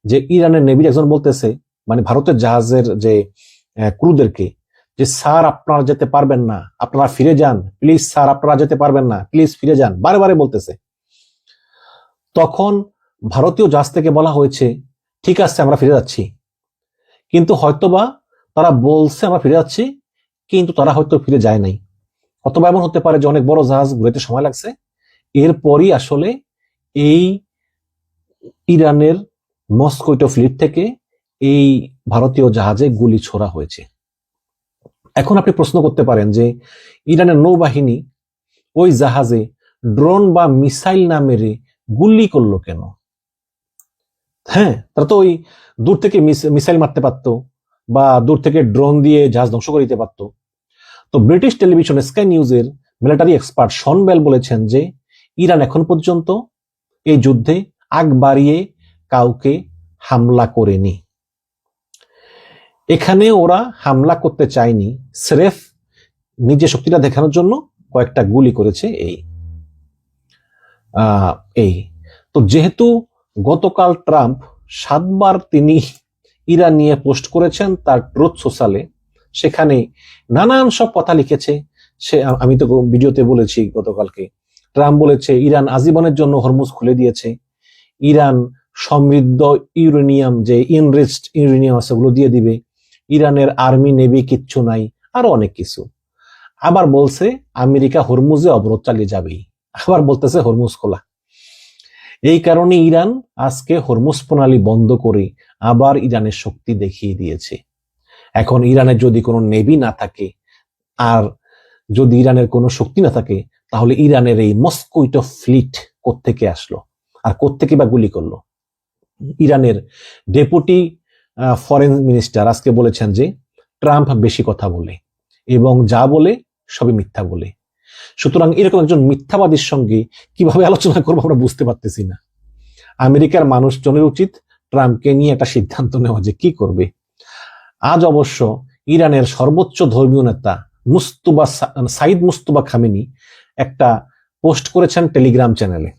যে ইরানের নেভির একজন বলতেছে, মানে ভারতের জাহাজের যে ক্রুদেরকে, যে স্যার আপনারা যেতে পারবেন না, আপনারা ফিরে যান প্লিজ, স্যার আপনারা যেতে পারবেন না, প্লিজ ফিরে যান, বারে বারে বলতেছে। তখন ভারতীয় জাহাজ থেকে বলা হয়েছে ঠিক আছে আমরা ফিরে যাচ্ছি, কিন্তু হয়তোবা তারা বলছে আমরা ফিরে যাচ্ছি, কিন্তু তারা হয়তো ফিরে যায় নাই। অথবা এমন হতে পারে যে অনেক বড় জাহাজ ঘুরেতে সময় লাগছে। এরপরই আসলে এই ইরানের মস্কুইটো ফ্লিট থেকে এই ভারতীয় জাহাজে গুলি ছোড়া হয়েছে। এখন আপনি প্রশ্ন করতে পারেন যে ইরানের নৌবাহিনী ওই জাহাজে ড্রোন বা মিসাইল না মেরে গুলি করলো কেন? হ্যাঁ, তারা তো ওই দূর থেকে মিসাইল মারতে পারতো বা দূর থেকে ড্রোন দিয়ে জাহাজ ধ্বংস করে দিতে পারতো। তো ব্রিটিশ টেলিভিশন স্কাই নিউজের মিলিটারি এক্সপার্ট শন বেল বলেছেন যে ইরান এখন পর্যন্ত এই যুদ্ধে আগ বাড়িয়ে কাউকে হামলা করেনি। এখানে ওরা হামলা করতে চায়নি, স্রেফ নিজের শক্তিটা দেখানোর জন্য কয়েকটা গুলি করেছে। এই তো যেহেতু গতকাল ট্রাম্প 7বার তিনি ইরান নিয়ে পোস্ট করেছেন তার ট্রুথ সোশ্যালে, সেখানে নানান সব কথা লিখেছে। আমি তো ভিডিওতে বলেছি গতকালকে, ট্রাম্প বলেছে ইরান আজীবনের জন্য হরমুজ খুলে দিয়েছে, ইরান সমৃদ্ধ ইউরেনিয়াম, যে ইনরিচড ইউরেনিয়াম আছে ওগুলো দিয়ে দিবে, ইরানের আর্মি নেভি কিচ্ছু নাই, আরো অনেক কিছু। আবার বলছে আমেরিকা হরমুজে অবরোধ চালিয়ে যাবেই, আবার বলতেছে হরমুজ খোলা। এই কারণে ইরান আজকে হরমুজ প্রণালী বন্ধ করে আবার ইরানের শক্তি দেখিয়ে দিয়েছে। এখন ইরানের যদি কোনো নেভি না থাকে আর যদি ইরানের কোনো শক্তি না থাকে, তাহলে ইরানের এই মস্কুইটো ফ্লিট কোত্থেকে আসলো আর কোত্থেকে বা গুলি করলো? ইরানের ডেপুটি ফরেন মিনিস্টার আজকে বলেছেন যে ট্রাম্প বেশি কথা বলে এবং যা বলে সবই মিথ্যা বলে। সুতরাং এরকম একজন মিথ্যাবাদীর সঙ্গে কিভাবে আলোচনা করবো আমরা বুঝতে পারতেছি না। আমেরিকার মানুষজনের উচিত ট্রাম্পকে নিয়ে একটা সিদ্ধান্ত নেওয়া যে কি করবে। আজ অবশ্য ইরানের সর্বোচ্চ ধর্মীয় নেতা সাইদ মুস্তফা খামেনি একটা পোস্ট করেছেন টেলিগ্রাম চ্যানেলে।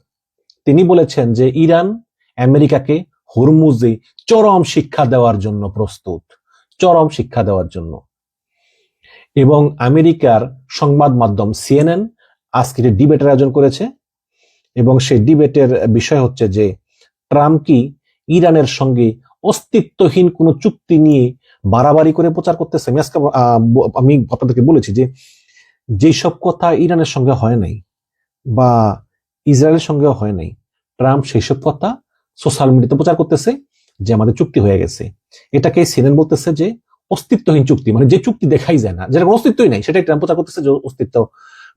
তিনি বলেছেন যে ইরান আমেরিকাকে হরমুজে চরম শিক্ষা দেওয়ার জন্য প্রস্তুত, চরম শিক্ষা দেওয়ার জন্য। এবং আমেরিকার সংবাদ মাধ্যম সিএনএন আজকে ডিবেটের আয়োজন করেছে এবং সেই ডিবেটের বিষয় হচ্ছে যে ট্রাম্প কি ইরানের সঙ্গে অস্তিত্বহীন কোনো চুক্তি নিয়ে বাড়াবাড়ি করে প্রচার করতেছে। আমি আপনাদেরকে বলেছি যে যেসব কথা ইরানের সঙ্গে হয় নাই বা ইসরায়েলের সঙ্গে হয় নাই, ট্রাম্প সেই সব কথা সোশ্যাল মিডিয়াতে প্রচার করতেছে যে আমাদের চুক্তি হয়ে গেছে। এটাকে সিএনএন বলতেছে যে অস্তিত্বহীন চুক্তি, মানে যে চুক্তি দেখাই যায় না, যেটা অস্তিত্বই নাই, সেটাই ট্রাম্প প্রচার করতেছে যে অস্তিত্ব,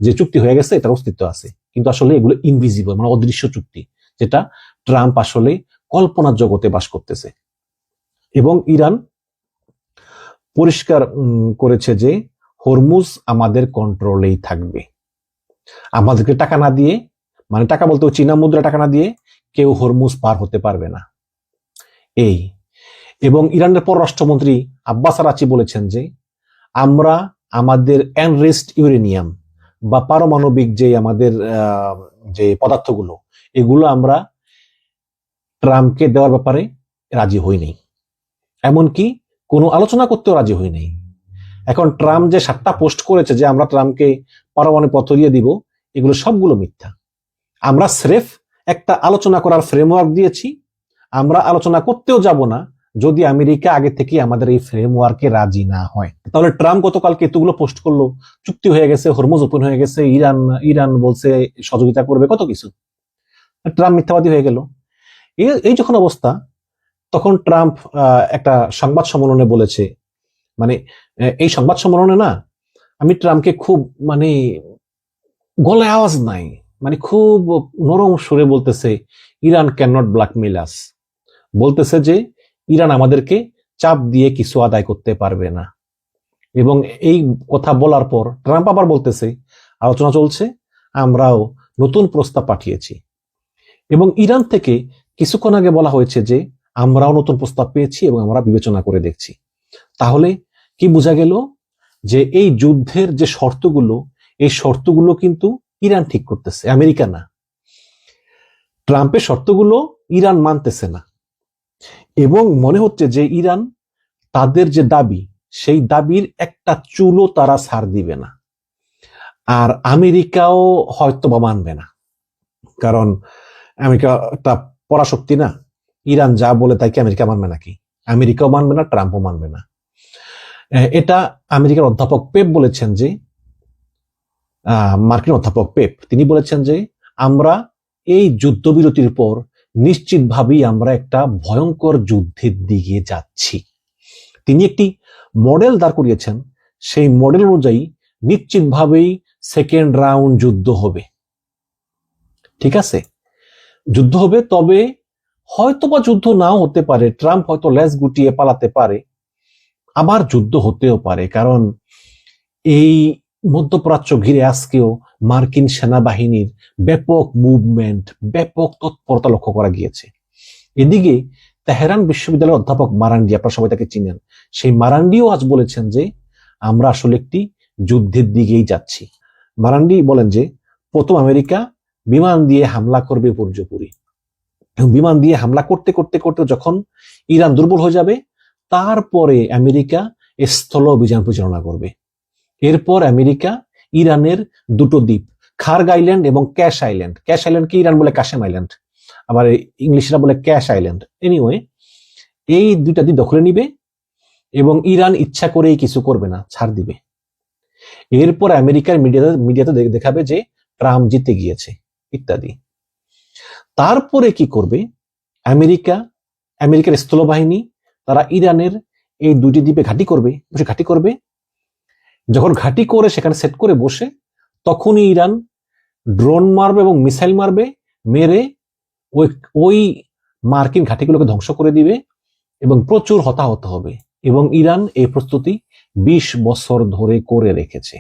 যে চুক্তি হয়ে গেছে এটার অস্তিত্ব আছে। কিন্তু আসলে এগুলো ইনভিজিবল, মানে অদৃশ্য চুক্তি, যেটা ট্রাম্প আসলে কল্পনার জগতে বাস করতেছে। এবং ইরান পরিষ্কার করেছে যে হরমুজ আমাদের কন্ট্রোলেই থাকবে, আমাদেরকে টাকা না দিয়ে, মানে টাকা বলতে চীনা মুদ্রা টাকা না দিয়ে কেউ হরমুজ পার হতে পারবে না। এই এবং ইরানের পররাষ্ট্রমন্ত্রী আব্বাস আরাচি বলেছেন যে আমরা আমাদের এনরিচড ইউরেনিয়াম বা পারমাণবিক যে আমাদের যে পদার্থগুলো, এগুলো আমরা ট্রাম্পকে দেওয়ার ব্যাপারে রাজি হইনি, এমনকি কোনো আলোচনা করতেও রাজি হইনি। এখন ট্রাম্প যে 7টা পোস্ট করেছে যে আমরা ট্রাম্পকে পারমাণবিক পত্র দিয়ে দিব, এগুলো সবগুলো মিথ্যা। আমরা স্রেফ একটা আলোচনা করার ফ্রেমওয়ার্ক দিয়েছি, আমরা আলোচনা করতেও যাব না যদি আমেরিকা আগে থেকে আমাদের এই ফ্রেমওয়ার্কে রাজি না হয়। তাহলে ট্রাম্প গতকালকে এতগুলো পোস্ট করলো, চুক্তি হয়ে গেছে, হরমুজ ওপেন হয়ে গেছে, ইরান বলছে সহযোগিতা করবে, কত কিছু। ট্রাম্প মিথ্যাবাদী হয়ে গেল। এই যখন অবস্থা, তখন ট্রাম্প একটা সংবাদ সম্মেলনে বলেছে, মানে এই সংবাদ সম্মেলনে না, আমি ট্রাম্পকে খুব, মানে গলায় আওয়াজ নাই, মানে খুব নরম সুরে বলতেছে ইরান ক্যান নট ব্ল্যাকমেইল আস, বলতেছে যে ইরান আমাদেরকে চাপ দিয়ে কিছু আদায় করতে পারবে না। এবং এই কথা বলার পর ট্রাম্প আবার বলতেছে আলোচনা চলছে, আমরাও নতুন প্রস্তাব পাঠিয়েছি। এবং ইরান থেকে কিছুক্ষণ আগে বলা হয়েছে যে আমরাও নতুন প্রস্তাব পেয়েছি এবং আমরা বিবেচনা করে দেখছি। তাহলে কি বোঝা গেল যে এই যুদ্ধের যে শর্তগুলো, এই শর্তগুলো কিন্তু ইরান ঠিক করতেছে, আমেরিকা না। ট্রাম্পের শর্তগুলো ইরান মানতেছে না এবং মনে হচ্ছে যে ইরান তাদের যে দাবি, সেই দাবির একটা চুলও তারা ছাড় দিবে না। আর আমেরিকাও হয়তো বা মানবে না, কারণ আমেরিকাটা পরাশক্তি না। ইরান যা বলে তাই কি আমেরিকা মানবে নাকি? আমেরিকাও মানবে না, ট্রাম্পও মানবে না। এটা আমেরিকার অধ্যাপক পেপ বলেছেন যে, মার্কিন অধ্যাপক পেপ, তিনি বলেছেন যে আমরা এই যুদ্ধবিরতির পর নিশ্চিতভাবেই আমরা একটা ভয়ঙ্কর যুদ্ধের দিকে যাচ্ছি। তিনি একটি মডেল দাঁড় করিয়েছেন, সেই মডেল অনুযায়ী নিশ্চিতভাবেই সেকেন্ড রাউন্ড যুদ্ধ হবে। ঠিক আছে, যুদ্ধ হবে, তবে হয়তোবা যুদ্ধ নাও হতে পারে, ট্রাম্প হয়তো লেজ গুটিয়ে পালাতে পারে, আবার যুদ্ধ হতেও পারে, কারণ এই মধ্যপ্রাচ্য ঘিরে আজকেও মার্কিন সেনাবাহিনীর ব্যাপক মুভমেন্ট, ব্যাপক তৎপরতা লক্ষ্য করা গিয়েছে। এদিকে তেহরান বিশ্ববিদ্যালয়ের অধ্যাপক মারান্ডি, আপনারা সবাই তাকে চিনেন, সেই মারান্ডিও আজ বলেছেন যে আমরা আসলে একটি যুদ্ধের দিকেই যাচ্ছি। মারান্ডি বলেন যে প্রথম আমেরিকা বিমান দিয়ে হামলা করবে পর্যপুরি, এবং বিমান দিয়ে হামলা করতে করতে করতে যখন ইরান দুর্বল হয়ে যাবে, তারপরে আমেরিকা স্থল অভিযান পরিচালনা করবে। এরপর আমেরিকা ইরানের দুটো দ্বীপ, খার্গ আইল্যান্ড এবং ক্যাশ আইল্যান্ড, ক্যাশ আইল্যান্ডকে ইরান বলে কাশেম আইল্যান্ড, আবার ইংলিশরা বলে ক্যাশ আইল্যান্ড, এনিওয়ে এই দুইটা দ্বীপ দখলে নিবে এবং ইরান ইচ্ছা করেই কিছু করবে না, ছাড় দিবে। এরপর আমেরিকার মিডিয়াতে দেখাবে যে ট্রাম্প জিতে গিয়েছে ইত্যাদি। তারপরে কি করবে আমেরিকার স্থলবাহিনী, তারা ইরানের এই দুটি দ্বীপে ঘাঁটি করবে। যখন ঘাঁটি করে সেখানে সেট করে বসে, তখনই ইরান ড্রোন মারবে এবং মিসাইল মারবে, মেরে ওই মার্কিন ঘাঁটিগুলোকে ধ্বংস করে দিবে এবং প্রচুর হতাহত হবে। এবং ইরান এই প্রস্তুতি 20 বছর ধরে করে রেখেছে।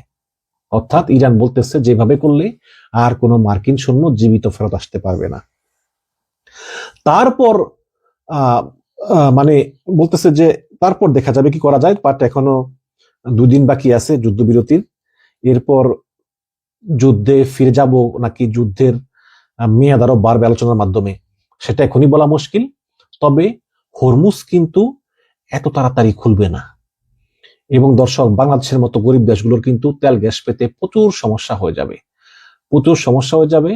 অর্থাৎ ইরান বলতেছে যেভাবে করলে আর কোনো মার্কিন সৈন্য জীবিত ফেরত আসতে পারবে না। তারপর মানে বলতেছে যে তারপর দেখা যাবে কি করা যায়, বাট এখনো 2 দিন বাকি আছে যুদ্ধবিরতির। এরপর যুদ্ধে ফিরে যাব নাকি যুদ্ধের মেয়াদ আরো বাড়বে আলোচনার মাধ্যমে, সেটা এখনই বলা মুশকিল। তবে হরমুজ কিন্তু এত তাড়াতাড়ি খুলবে না। এবং দর্শক, বাংলাদেশের মতো গরিব দেশগুলোর কিন্তু তেল গ্যাস পেতে প্রচুর সমস্যা হয়ে যাবে।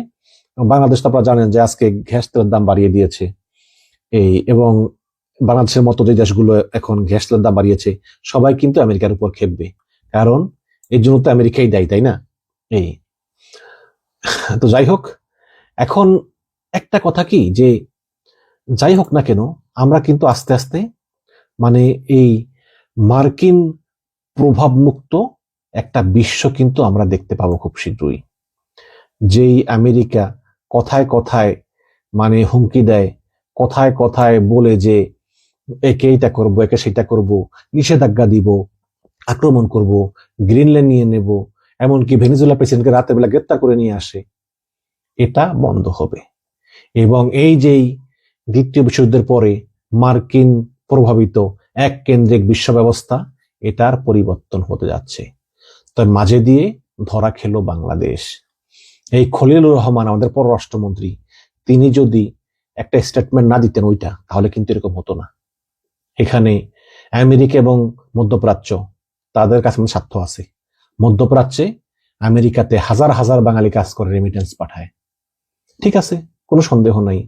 বাংলাদেশ তো আপনারা জানেন যে আজকে গ্যাস তেলের দাম বাড়িয়ে দিয়েছে, এবং বাংলাদেশের মতো যে দেশগুলো এখন গ্যাস তেলের দাম বাড়িয়েছে, সবাই কিন্তু আমেরিকার উপর খেপবে, কারণ এর জন্য তো আমেরিকাই দায়ী, তাই না? তো যাই হোক, এখন একটা কথা কি, যে যাই হোক না কেন, আমরা কিন্তু আস্তে আস্তে মানে এই মার্কিন প্রভাব মুক্ত একটা বিশ্ব কিন্তু আমরা দেখতে পাবো খুব শীঘ্রই। যেই আমেরিকা কথায় কথায় মানে হুমকি দেয়, কথায় কথায় বলে যে একে এটা করবো, একে সেটা করবো, নিষেধাজ্ঞা দিব, আক্রমণ করব, গ্রিনল্যান্ড নিয়ে নেব, এমনকি ভেনেজুয়েলা প্রেসিডেন্টকে রাতের বেলা গ্রেপ্তার করে নিয়ে আসে, এটা বন্ধ হবে। এবং এই যেই দ্বিতীয় বিশ্বযুদ্ধের পরে মার্কিন প্রভাবিত এক কেন্দ্রিক বিশ্ব ব্যবস্থা, এটার পরিবর্তন হতে যাচ্ছে। তো মাঝে দিয়ে ধরা খেলো বাংলাদেশ। এই খলিলুর রহমান, আমাদের পররাষ্ট্রমন্ত্রী, তিনি যদি একটা স্টেটমেন্ট না দিতেন ওইটা, তাহলে কিন্তু এরকম হতো না। এখানে আমেরিকা এবং মধ্যপ্রাচ্য, তাদের কাছে স্বার্থ আছে। মধ্যপ্রাচ্যে আমেরিকাতে হাজার হাজার বাঙালি কাজ করে, রেমিটেন্স পাঠায়, ঠিক আছে, কোনো সন্দেহ নাই।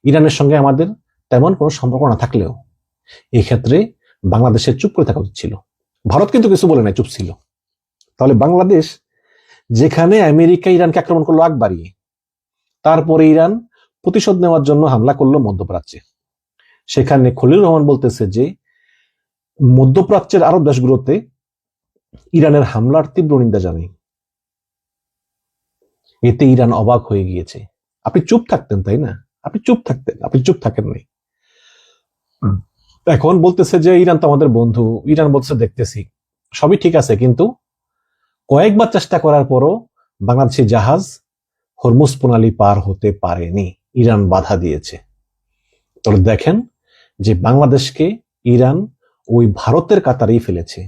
ইরানের সঙ্গে আমাদের তেমন কোনো সম্পর্ক না থাকলেও এই ক্ষেত্রে বাংলাদেশের চুপ করে থাকা উচিত ছিল। ভারত কিন্তু কিছু বলে নাই, চুপ ছিল। তাহলে বাংলাদেশ, যেখানে আমেরিকা ইরানকে আক্রমণ করলো আগ বাড়িয়ে, তারপরে ইরান প্রতিশোধ নেওয়ার জন্য হামলা করলো মধ্যপ্রাচ্যে, সেখানে খলিলুর রহমান বলতেছে যে মধ্যপ্রাচ্যের আরব দেশগুলোতে ইরানের হামলার তীব্র নিন্দা জানাই। এতে ইরান অবাক হয়ে গিয়েছে। আপনি চুপ থাকতেন, তাই না? আপনি চুপ থাকেন নাই। এখন বলতেছে যে ইরান তো আমাদের বন্ধু, ইরান বলতেছে দেখতেছি, সবই ঠিক আছে, কিন্তু কয়েকবার চেষ্টা করার পরও বাংলাদেশি জাহাজ হরমুজ প্রণালী পার হতে পারেনি, ইরান বাধা দিয়েছে। তবে দেখেন যে বাংলাদেশকে ইরান ওই ভারতের কাতারেই ফেলেছে,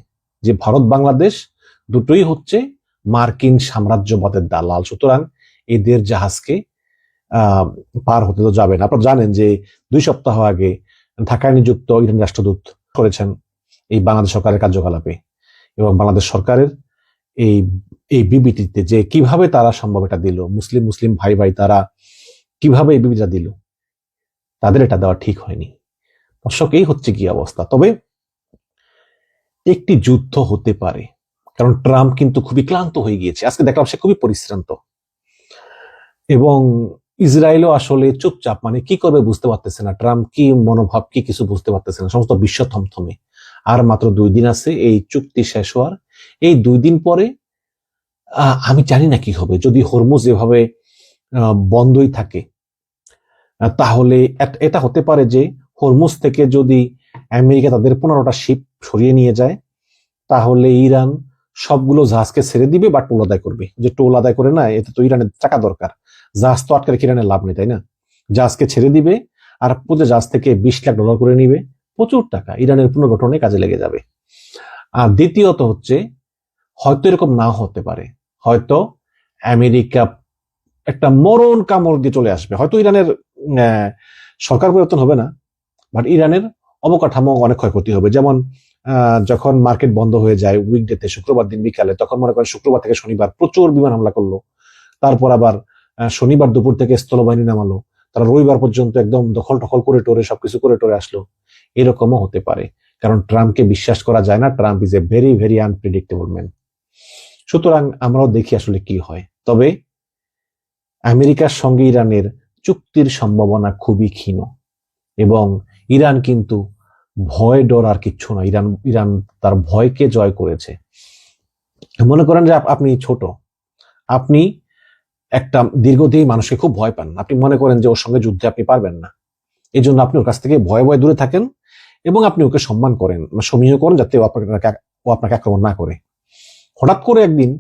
যে ভারত বাংলাদেশ দুটোই হচ্ছে মার্কিন সাম্রাজ্যবাদের দালাল, সুতরাং এদের জাহাজকে পার হতে তো যাবে না। আপনারা জানেন যে 2 সপ্তাহ আগে ঢাকায় নিযুক্ত ইরান রাষ্ট্রদূত করেছেন এই বাংলাদেশ সরকারের কার্যকলাপে, এবং বাংলাদেশ সরকারের এই বিবৃতিতে যে কিভাবে তারা সম্ভব এটা দিল, মুসলিম ভাই তারা কিভাবে এই বিবৃতিটা দিল, তাদের এটা দেওয়া ঠিক হয়নি। দর্শক, এই হচ্ছে কি অবস্থা। তবে একটি যুদ্ধ হতে পারে, কারণ ট্রাম্প কিন্তু খুবই ক্লান্ত হয়ে গিয়েছে। আজকে দেখলাম সে খুবই পরিশ্রান্ত, এবং ইসরায়েলও আসলে চুপচাপ, মানে কি করবে বুঝতে পারতেছে না। ট্রাম্প কি মনোভাব, কি কিছু বুঝতে পারতেছে না। সমস্ত বিশ্ব থমথমে। আর মাত্র 2 দিন আছে এই চুক্তি শেষ হওয়ার। এই 2 দিন পরে আমি জানি না কি হবে। যদি হরমুজ এভাবে বন্ধই থাকে, তাহলে এটা হতে পারে যে হরমুজ থেকে যদি আমেরিকা তাদের 15টা শিপ সরিয়ে নিয়ে যায়, তাহলে ইরান সবগুলো জাহাজকে ছেড়ে দিবে বা টোল আদায় করবে। যে টোল আদায় করে না, এতে তো ইরানের টাকা দরকার, জাহাজ তো আটকে রেখে ইরানের লাভ নেই, তাই না? জাহাজকে ছেড়ে দিবে আর প্রতি জাহাজ থেকে $20 লাখ করে নিবে, প্রচুর টাকা ইরানের পুনর্গঠনে কাজে লেগে যাবে। আর দ্বিতীয়ত হচ্ছে, হয়তো এরকম নাও হতে পারে, হয়তো আমেরিকা একটা মরণ কামড় দিয়ে চলে আসবে। হয়তো ইরানের সরকার পরিবর্তন হবে না, বাট ইরানের অবকাঠামো অনেক ক্ষয়ক্ষতি হবে। যেমন যখন মার্কেট বন্ধ হয়ে যায় উইকডেতে, শুক্রবার দিন বিকালে, তখন মনে করেন শুক্রবার থেকে শনিবার প্রচুর বিমান হামলা করলো, তারপর আবার শনিবার দুপুর থেকে স্থলবাহিনী নামালো, তারা রবিবার পর্যন্ত একদম দখল টখল করে টোরে সবকিছু করে টোরে আসলো। এরকমও হতে পারে, কারণ ট্রাম্পকে বিশ্বাস করা যায় না। Trump is a very very unpredictable man. সুতরাং আমরাও দেখি আসলে কি হয়। তবে আমেরিকার সঙ্গে ইরানের চুক্তির সম্ভাবনা খুবই ক্ষীণ, এবং ইরান কিন্তু ভয় ডর আর কিচ্ছু না। ইরান ইরান তার ভয়কে জয় করেছে। মনে করেন যে আপনি ছোট, আপনি একটা দীর্ঘদেহী মানুষকে খুব ভয় পান, আপনি মনে করেন যে ওর সঙ্গে যুদ্ধে আপনি পারবেন না, এই জন্য আপনি ওর কাছ থেকে ভয়ে ভয়ে দূরে থাকেন এবং আপনি ওকে সম্মান করেন, সমীহ করেন, যাতে ও আপনাকে আক্রমণ না করে। হঠাৎ করে একদিন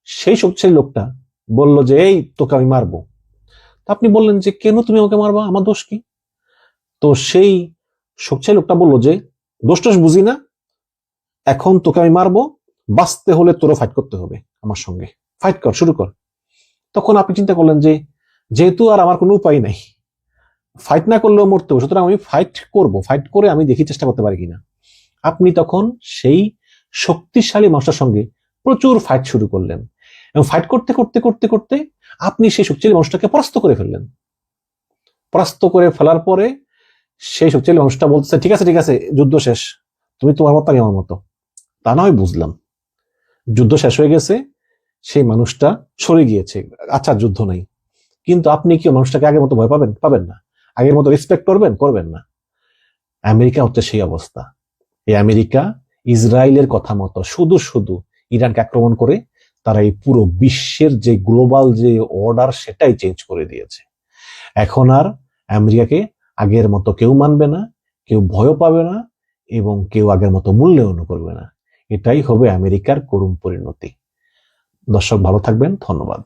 সেই শক্তিশালী লোকটা বলল যে এই তোকে আমি মারবো। আপনি বললেন যে কেন তুমি আমাকে মারবা, আমার দোষ কি? তো সেই শক্তিশালী লোকটা বললো যে দোষ টোষ বুঝি না, এখন তোকে আমি মারবো, বাঁচতে হলে তোরও ফাইট করতে হবে আমার সঙ্গে, ফাইট কর, শুরু কর। তখন আপনি চিন্তা করলেন যে যেহেতু আর আমার কোনো উপায় নাই, ফাইট না করলেও মরতে হবে, সুতরাং আমি ফাইট করব, ফাইট করে আমি দেখি চেষ্টা করতে পারি কিনা। আপনি তখন সেই শক্তিশালী মানুষটার সঙ্গে প্রচুর ফাইট শুরু করলেন, এবং ফাইট করতে করতে করতে করতে আপনি সেই শক্তিশালী মানুষটাকে পরাস্ত করে ফেললেন। পরাস্ত করে ফেলার পরে সেই শক্তিশালী মানুষটা বলতেছে ঠিক আছে ঠিক আছে, যুদ্ধ শেষ, তুমি তোমার মতো আমি আমার মতো। তা নয়, বুঝলাম যুদ্ধ শেষ হয়ে গেছে, সেই মানুষটা সরে গিয়েছে, আচ্ছা যুদ্ধ নাই। কিন্তু আপনি কি মানুষটাকে আগের মতো ভয় পাবেন? পাবেন না। আগের মতো রেসপেক্ট করবেন? করবেন না। আমেরিকা হচ্ছে সেই অবস্থা। এই আমেরিকা ইসরায়েলের কথা মতো শুধু শুধু ইরানকে আক্রমণ করে তারা এই পুরো বিশ্বের যে গ্লোবাল যে অর্ডার সেটাই চেঞ্জ করে দিয়েছে। এখন আর আমেরিকাকে আগের মতো কেউ মানবে না, কেউ ভয় পাবে না, এবং কেউ আগের মতো মূল্যায়ন করবে না। এটাই হবে আমেরিকার করুণ পরিণতি। দর্শক ভালো থাকবেন, ধন্যবাদ।